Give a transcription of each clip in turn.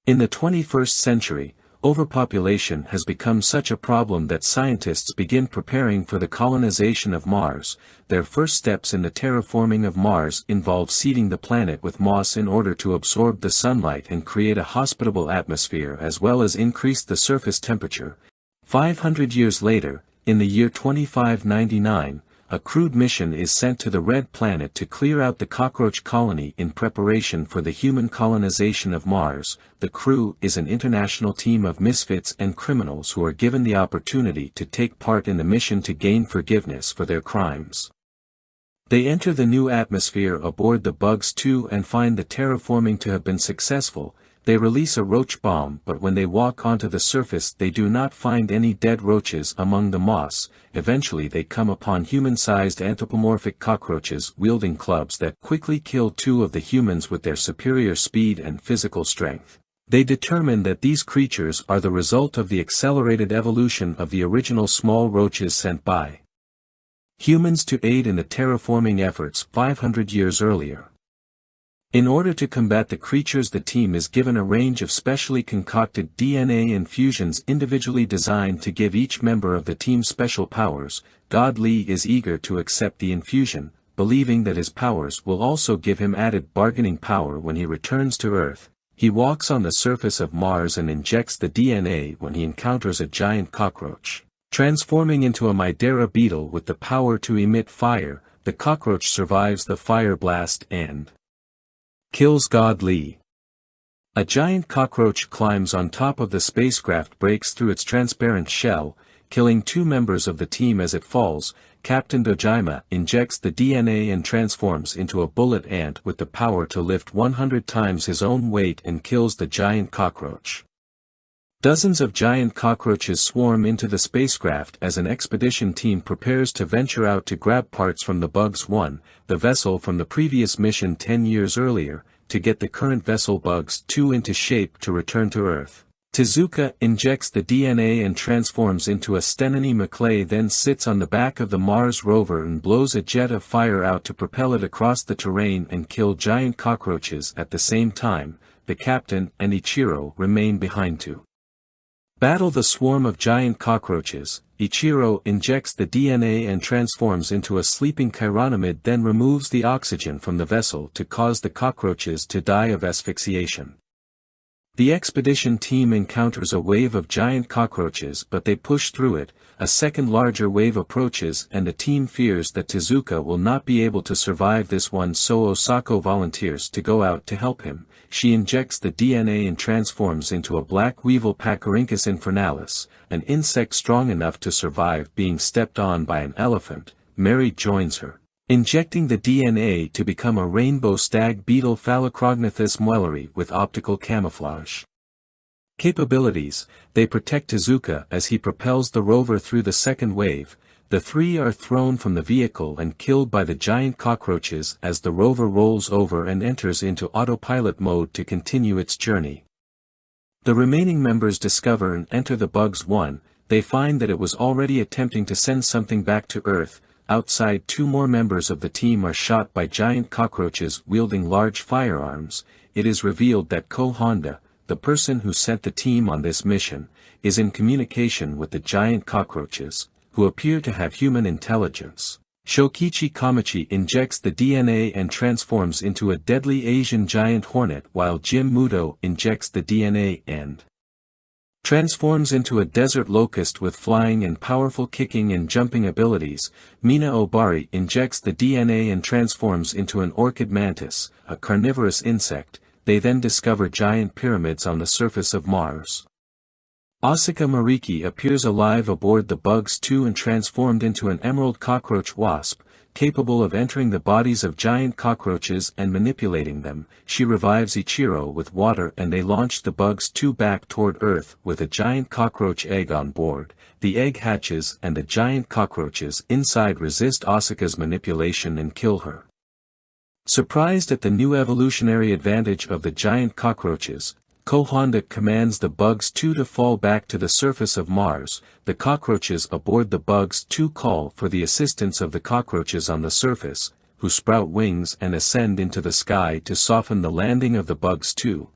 In the 21st century, overpopulation has become such a problem that scientists begin preparing for the colonization of Mars. Their first steps in the terraforming of Mars involve seeding the planet with moss in order to absorb the sunlight and create a hospitable atmosphere as well as increase the surface temperature. 500 years later, in the year 2599, a crewed mission is sent to the Red Planet to clear out the cockroach colony in preparation for the human colonization of Mars. The crew is an international team of misfits and criminals who are given the opportunity to take part in the mission to gain forgiveness for their crimes. They enter the new atmosphere aboard the Bugs 2 and find the terraforming to have been successful. They release a roach bomb, but when they walk onto the surface they do not find any dead roaches among the moss. Eventually they come upon human-sized anthropomorphic cockroaches wielding clubs that quickly kill two of the humans with their superior speed and physical strength. They determine that these creatures are the result of the accelerated evolution of the original small roaches sent by humans to aid in the terraforming efforts 500 years earlier. In order to combat the creatures, the team is given a range of specially concocted DNA infusions individually designed to give each member of the team special powers. God Lee is eager to accept the infusion, believing that his powers will also give him added bargaining power when he returns to Earth. He walks on the surface of Mars and injects the DNA when he encounters a giant cockroach. Transforming into a Midera beetle with the power to emit fire, the cockroach survives the fire blast and kills God Lee. A giant cockroach climbs on top of the spacecraft, breaks through its transparent shell, killing two members of the team as it falls. Captain Dojima injects the DNA and transforms into a bullet ant with the power to lift 100 times his own weight and kills the giant cockroach. Dozens of giant cockroaches swarm into the spacecraft as an expedition team prepares to venture out to grab parts from the Bugs 1, the vessel from the previous mission 10 years earlier, to get the current vessel Bugs 2 into shape to return to Earth. Tezuka injects the DNA and transforms into a Stenony Maclay, then sits on the back of the Mars rover and blows a jet of fire out to propel it across the terrain and kill giant cockroaches. At the same time, the captain and Ichiro remain behind to battle the swarm of giant cockroaches. Ichiro injects the DNA and transforms into a sleeping chironomid, then removes the oxygen from the vessel to cause the cockroaches to die of asphyxiation. The expedition team encounters a wave of giant cockroaches, but they push through it. A second larger wave approaches and the team fears that Tezuka will not be able to survive this one, so Osako volunteers to go out to help him. She injects the DNA and transforms into a black weevil Pachyrinchus infernalis, an insect strong enough to survive being stepped on by an elephant. Mary joins her, injecting the DNA to become a rainbow stag beetle Phallocrognathus muelleri with optical camouflage capabilities. They protect Tezuka as he propels the rover through the second wave. The three are thrown from the vehicle and killed by the giant cockroaches as the rover rolls over and enters into autopilot mode to continue its journey. The remaining members discover and enter the Bugs 1. They find that it was already attempting to send something back to Earth. Outside, two more members of the team are shot by giant cockroaches wielding large firearms. It is revealed that Ko Honda, the person who sent the team on this mission, is in communication with the giant cockroaches, who appear to have human intelligence. Shokichi Kamichi injects the DNA and transforms into a deadly Asian giant hornet, while Jim Muto injects the DNA and transforms into a desert locust with flying and powerful kicking and jumping abilities. Mina Obari injects the DNA and transforms into an orchid mantis, a carnivorous insect. They then discover giant pyramids on the surface of Mars. Asuka Mariki appears alive aboard the Bugs 2 and transformed into an emerald cockroach wasp, capable of entering the bodies of giant cockroaches and manipulating them. She revives Ichiro with water and they launch the Bugs 2 back toward Earth with a giant cockroach egg on board. The egg hatches and the giant cockroaches inside resist Asuka's manipulation and kill her. Surprised at the new evolutionary advantage of the giant cockroaches, Ko Honda commands the Bugs 2 to fall back to the surface of Mars. The cockroaches aboard the Bugs 2 call for the assistance of the cockroaches on the surface, who sprout wings and ascend into the sky to soften the landing of the Bugs 2.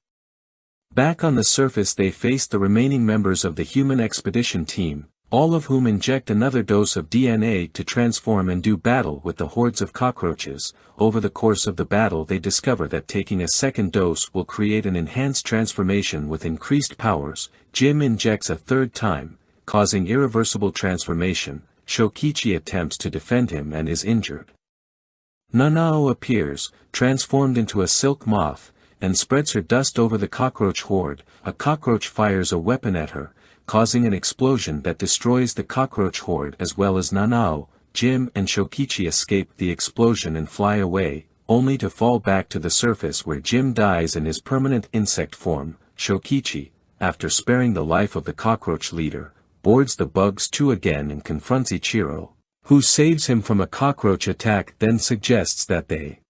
Back on the surface they face the remaining members of the human expedition team, all of whom inject another dose of DNA to transform and do battle with the hordes of cockroaches. Over the course of the battle they discover that taking a second dose will create an enhanced transformation with increased powers. Jim injects a third time, causing irreversible transformation. Shokichi attempts to defend him and is injured. Nanao appears, transformed into a silk moth, and spreads her dust over the cockroach horde. A cockroach fires a weapon at her, causing an explosion that destroys the cockroach horde as well as Nanao. Jim and Shokichi escape the explosion and fly away, only to fall back to the surface where Jim dies in his permanent insect form. Shokichi, after sparing the life of the cockroach leader, boards the bugs too again and confronts Ichiro, who saves him from a cockroach attack, then suggests that they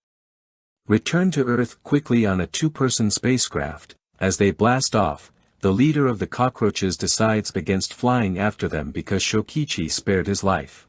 return to Earth quickly on a two-person spacecraft. As they blast off, the leader of the cockroaches decides against flying after them because Shokichi spared his life.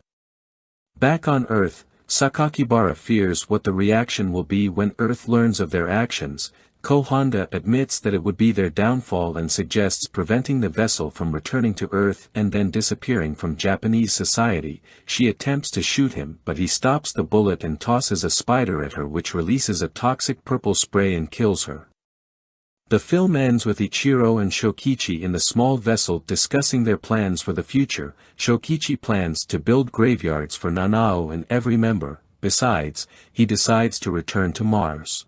Back on Earth, Sakakibara fears what the reaction will be when Earth learns of their actions. Kohanda admits that it would be their downfall and suggests preventing the vessel from returning to Earth and then disappearing from Japanese society. She attempts to shoot him but he stops the bullet and tosses a spider at her which releases a toxic purple spray and kills her. The film ends with Ichiro and Shokichi in the small vessel discussing their plans for the future. Shokichi plans to build graveyards for Nanao and every member. Besides, he decides to return to Mars.